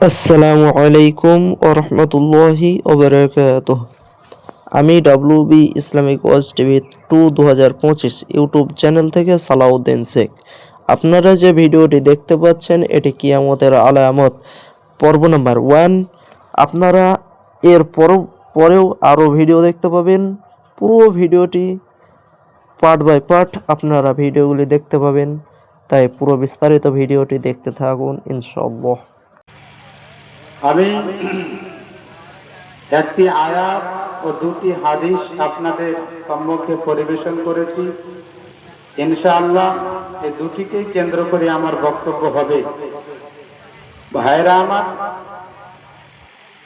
আসসালামু আলাইকুম ওরহমতুল্লাহি ওবরাকাতুহ। আমি ডাব্লিউবি ইসলামিক ওয়াজ টিভি 2025 ইউটিউব চ্যানেল থেকে সালাউদ্দিন শেখ। আপনারা যে ভিডিওটি দেখতে পাচ্ছেন এটি কিয়ামতের আলামত পর্ব নাম্বার 1। আপনারা এর পরেও আরও ভিডিও দেখতে পাবেন। পুরো ভিডিওটি পার্ট বাই পার্ট আপনারা ভিডিওগুলি দেখতে পাবেন, তাই পুরো বিস্তারিত ভিডিওটি দেখতে থাকুন ইনশাআল্লাহ। আমি একটি আয়াত ও দুটি হাদিস আপনাদের সম্মুখে পরিবেশন করেছি। ইনশাআল্লাহ এই দুটিকেই কেন্দ্র করে আমার বক্তব্য হবে। ভাইরা আমার,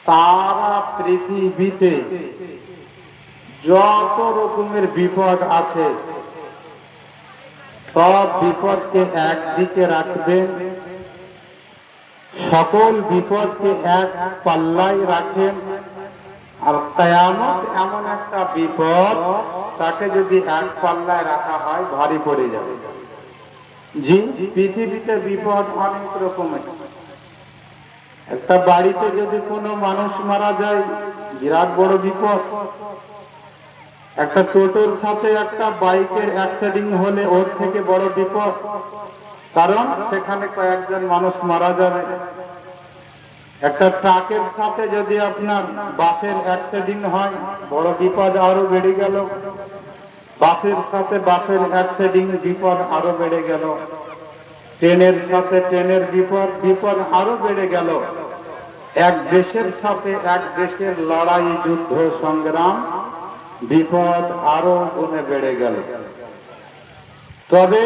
সারা পৃথিবীতে যত রকমের বিপদ আছে সব বিপদকে একদিকে রাখবেন, সকল বিপদকে এক পাল্লায় রাখেন। আর কিয়ামত এমন একটা বিপদ, তাকে যদি এক পাল্লায় রাখা হয় ভারী পড়ে যাবে। জি, পৃথিবীতে বিপদ অনেক রকমের। একটা বাড়িতে যদি কোনো মানুষ মারা যায়, বিরাট বড় বিপদ। একটা টোটোর সাথে একটা বাইকের অ্যাক্সিডেন্ট হলে ওর থেকে বড় বিপদ, কারণ সেখানে কয়েকজন মানুষ মারা যাবে। একটা ট্রাকের সাথে যদি আপনার বাসের অ্যাক্সিডেন্ট হয়, বড় বিপদ আরো বেড়ে গেল। বাসের সাথে বাসের অ্যাক্সিডেন্ট, বিপদ আরো বেড়ে গেল। ট্রেনের সাথে ট্রেনের বিপদ আরো বেড়ে গেল। এক দেশের সাথে এক দেশের লড়াই, যুদ্ধ, সংগ্রাম, বিপদ আরো গুণে বেড়ে গেল। তবে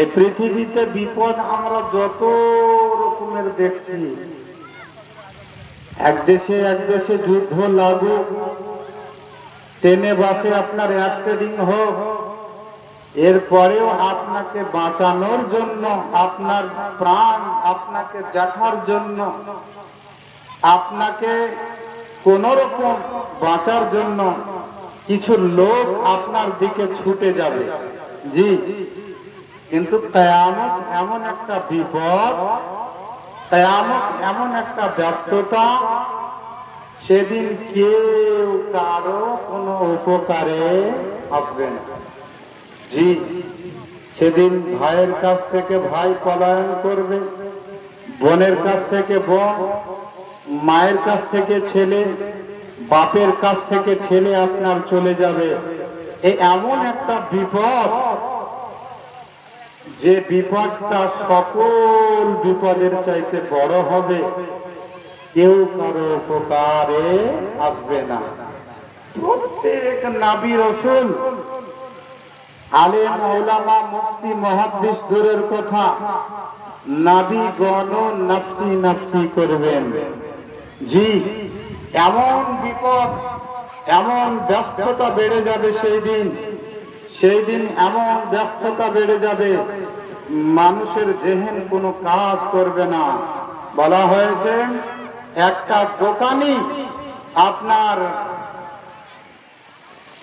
এই পৃথিবীতে বিপদ আমরা যত রকমের দেখছি, এক দেশে যুদ্ধ লাগুক, ট্রেনে বাসে আপনার অ্যাক্সিডেন্ট হোক, এরপরেও আপনাকে বাঁচানোর জন্য, আপনার প্রাণ আপনাকে দেখার জন্য, আপনাকে কোন রকম বাঁচার জন্য কিছু লোক আপনার দিকে ছুটে যাবে। জি, কিন্তু কিয়ামত এমন একটা বিপদ, কিয়ামত এমন একটা ব্যস্ততা, সেদিন কেউ কারো কোনো উপকারে আসবে না। জি, সেদিন ভাইয়ের কাছ থেকে ভাই পলায়ন করবে, বোনের কাছ থেকে বোন, মায়ের কাছ থেকে ছেলে, বাপের কাছ থেকে ছেলে আপনার চলে যাবে। এই এমন একটা বিপদ, যে বিপদটা সকল বিপদের চাইতে বড় হবে, কেউ কারো উপকারে আসবে না। প্রত্যেক নবী রাসূল, আলেম ওলামা, মুফতি মুহাদ্দিস দূরের কথা, নবীগণ নফসি নফসি করবেন। জি, এমন বিপদ, এমন ব্যস্ততা বেড়ে যাবে সেই দিন এমন ব্যস্ততা বেড়ে যাবে, মানুষের জেহেন কোনো কাজ করবে না। বলা হয়েছে, একটা দোকানি আপনার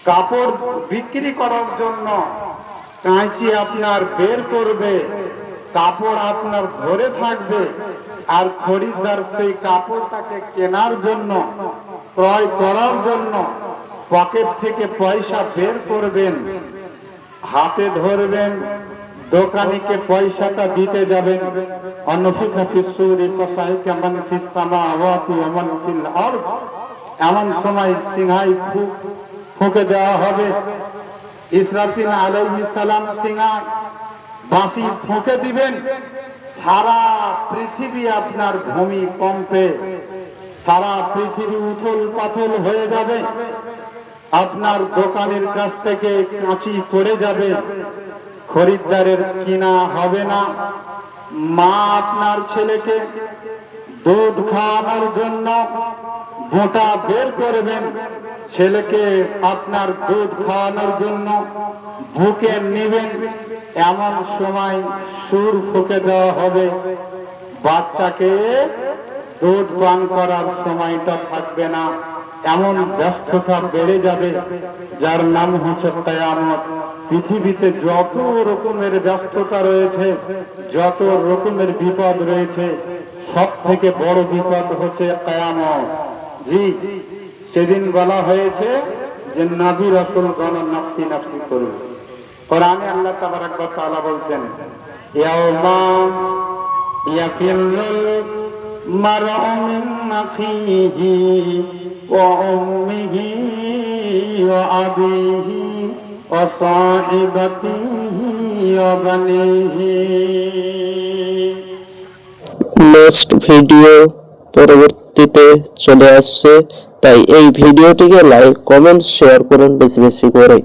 কাপড় বিক্রি করার জন্য কাঁচি আপনার বের করবে, কাপড় আপনার ধরে থাকবে, আর খরিদ্দার সেই কাপড়টাকে কেনার জন্য, ক্রয় করার জন্য পকেট থেকে পয়সা বের করবেন, হাতে ধরবেন, দোকানিকে পয়সাটা দিতে যাবেন। অনুফিকা ফিস সূরি ফাসাইকা মান ফিস সামাওয়াতি ওয়া মান ফিল আরদ, এমন সময় সিংহাই ফুঁকে দেওয়া হবে। ইসরাফিল আলাইহিস সালাম সিংহায় বাঁশি ফুঁকে দিবেন, সারা পৃথিবী আপনার ভূমিকম্পে, সারা পৃথিবী উথল পাথল হয়ে যাবে। আপনার দোকানের কাছ থেকে কাঁচি পড়ে যাবে, খরিদ্দারের কিনা হবে না। মা আপনার ছেলেকে দুধ খাওয়ানোর জন্য বোঁটা বের করবেন, ছেলেকে আপনার দুধ খাওয়ানোর জন্য বুকে নেবেন, এমন সময় সুর ফুঁকে দেওয়া হবে, বাচ্চাকে দুধ পান করার সময়টা থাকবে না। এমন ব্যস্ততা বেড়ে যাবে, যার নাম হচ্ছে কিয়ামত। পৃথিবীতে যত রকমের ব্যস্ততা রয়েছে, যত রকমের বিপদ রয়েছে, সব থেকে বড় বিপদ হচ্ছে কিয়ামত। জি, সেদিন বলা হয়েছে যে নবী রাসূলগণ নফসি নফসি করবে। কোরআনে আল্লাহ তাবারক ওয়া তাআলা বলছেন, ইয়াউমা ইয়াফিরুল মার'উ মিন আখিহি ওয়া উম্মিহি ওয়া আবিহি ওয়া সাহিবাতিহি ওয়া বানিহি। নেক্সট ভিডিও পরবর্তীতে চলে আসছে, তাই এই ভিডিওটিকে লাইক, কমেন্ট, শেয়ার করুন বেশি বেশি করে।